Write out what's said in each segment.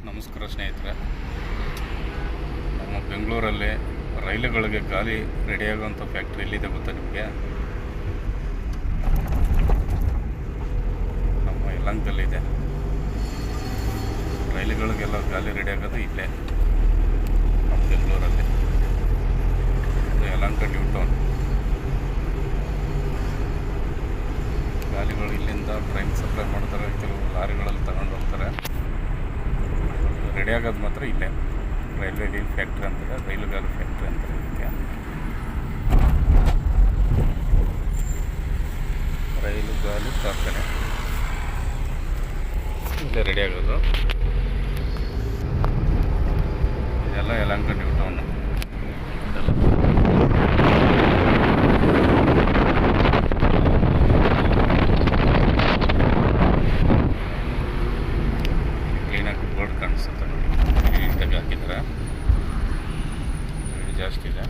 ನಮಸ್ಕಾರ ಸ್ನೇಹಿತರೆ. ನಮ್ಮ ಬೆಂಗಳೂರಲ್ಲಿ ರೈಲುಗಳಿಗೆ ಗಾಲಿ ರೆಡಿಯಾಗುವಂಥ ಫ್ಯಾಕ್ಟ್ರಿ ಎಲ್ಲಿದೆ ಗೊತ್ತಾ ನಿಮಗೆ? ನಮ್ಮ ಯಲಹಂಕದಲ್ಲಿದೆ. ರೈಲುಗಳಿಗೆಲ್ಲ ಗಾಲಿ ರೆಡಿಯಾಗೋದು ಇಲ್ಲೇ ನಮ್ಮ ಬೆಂಗಳೂರಲ್ಲಿ. ಅದು ಯಲಹಂಕ ನ್ಯೂ ಟೌನ್. ಗಾಲಿಗಳು ಇಲ್ಲಿಂದ ಟ್ರೈನ್ ಸಪ್ಲೈ ಮಾಡ್ತಾರೆ, ಕೆಲವು ಲಾರಿಗಳಲ್ಲಿ ತಗೊಂಡು ಹೋಗ್ತಾರೆ. ರೆಡಿ ಆಗೋದು ಮಾತ್ರ ಇಲ್ಲೇ ರೈಲ್ವೆ ವೀಲ್ ಫ್ಯಾಕ್ಟ್ರಿ ಅಂತಾರೆ, ರೈಲುಗಾಲಿ ಫ್ಯಾಕ್ಟ್ರಿ ಅಂತಾರೆ ಇದಕ್ಕೆ. ರೈಲುಗಾಲಿ ಕಾರ್ಖಾನೆ ಇಲ್ಲೇ ರೆಡಿ ಆಗೋದು. ಇದೆಲ್ಲ ಯಲಹಂಕ ನ್ಯೂ ಟೌನ್. ಕ್ಲೀನಾಗಿ ಬೋರ್ಡ್ ಕಾಣಿಸುತ್ತೆ ನೋಡಿ, ನೀಟಾಗಿ ಹಾಕಿದ್ದಾರೆ. ಜಾಸ್ತಿ ಇದೆ,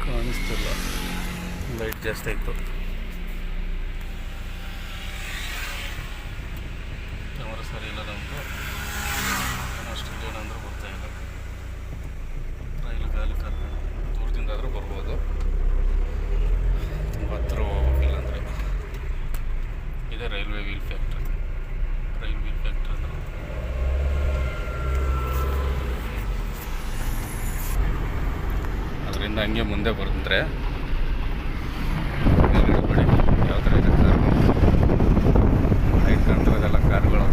ಕಾಣಿಸ್ತಿಲ್ಲ, ಲೈಟ್ ಜಾಸ್ತಿ ಆಯಿತು. ಕ್ಯಾಮರಾ ಸರಿ ಇಲ್ಲ ನಮ್ಮದು, ಅಷ್ಟು ಏನಂದ್ರೆ ಬರ್ತಾ ಇಲ್ಲ. ರೈಲು ಗಾಲಿ ಕಾರ್ಖಾನೆ ದೂರದಿಂದಾದರೂ ಬರ್ಬೋದು, ತುಂಬ ಹತ್ರ ಹೋಗ್ಬೇಕಿಲ್ಲ ಅಂದರೆ. ಇದೆ railway wheel factory. Rail wheel factory ಅಂದ್ರೆ ಅದರಿಂದ ಹಂಗೆ ಮುಂದೆ ಬಂದರೆ ಬಿಡಿ, ಯಾವ ಥರ ಇದೆ ಕಾರ್ ಲೈಟ್ ಕಾಣ್ತಿರೋದೆಲ್ಲ ಕಾರ್ಗಳು.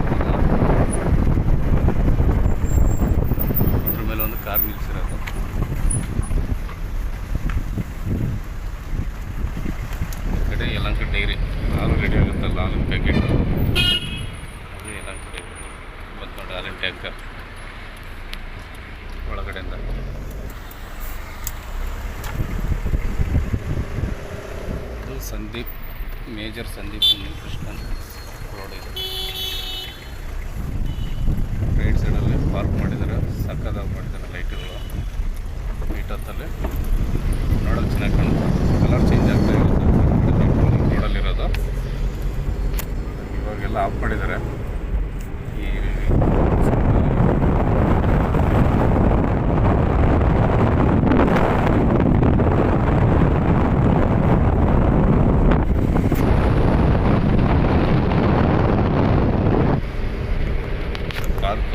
ಅದ್ರ ಮೇಲೆ ಒಂದು ಕಾರ್ ನಿಲ್ಲಿಸಿರೋದು. ಈ ಕಡೆ ಯಲಹಂಕ ಡೈರಿ, ಹಾಲು ರೆಡಿ ಆಗುತ್ತಲ್ಲ, ಹಾಲಿನ ಪ್ಯಾಕೆಟ್, ಅದು ಯಲಹಂಕ ಡೈರಿ. ಮತ್ತು ನೋಡಿ ಹಾಲಿನ ಟ್ಯಾಂಕರ್ ಒಳಗಡೆಯಿಂದ. ಇದು ಸಂದೀಪ್, ಮೇಜರ್ ಸಂದೀಪ್ ಕೃಷ್ಣನ್ ರೋಡ್ ಇದೆ. ರೈಟ್ ಸೈಡಲ್ಲಿ ಪಾರ್ಕ್ ಮಾಡಿದ್ದಾರೆ, ಸಕ್ಕದಾಗಿ ಮಾಡಿದ್ದಾರೆ ಲೈಟ್ಗಳು. ನೀಟತ್ತಲ್ಲಿ ನೋಡೋಕೆ ಚೆನ್ನಾಗಿ ಕಾಣುತ್ತೆ. ಕಲರ್ ಚೇಂಜ್ ಆಗ್ತಾ ಇರುತ್ತೆ ರೋಡಲ್ಲಿರೋದು. ಇವಾಗೆಲ್ಲ ಆಫ್ ಮಾಡಿದ್ದಾರೆ. ಈ ಪಾರ್ಕ್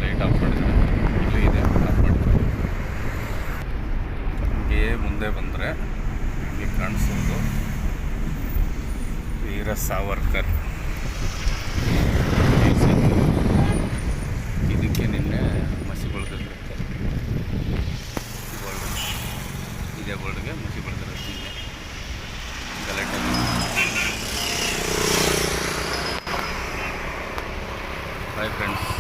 ಲೈಟ್ ಆಫ್ ಮಾಡಿದ್ದಾರೆ, ಇಲ್ಲಿ ಇದೆ ಆಫ್ ಮಾಡಿದ್ದಾರೆ. ಹೀಗೆ ಮುಂದೆ ಬಂದರೆ ನಿಮಗೆ ಕಾಣಿಸೋದು ವೀರ ಸಾವರ್ಕರ್. ಇದಕ್ಕೆ ನಿನ್ನೆ ಮಸಿ ಬೆಳೆದಿರುತ್ತೆ, ಗೋಲ್ಡ್. ಇದೇ ಗೋಲ್ಡ್ಗೆ ಮಸಿ ಬೆಳೆದಿರುತ್ತೆ ನಿನ್ನೆ ಗಲಾಟೆ. Boy friends.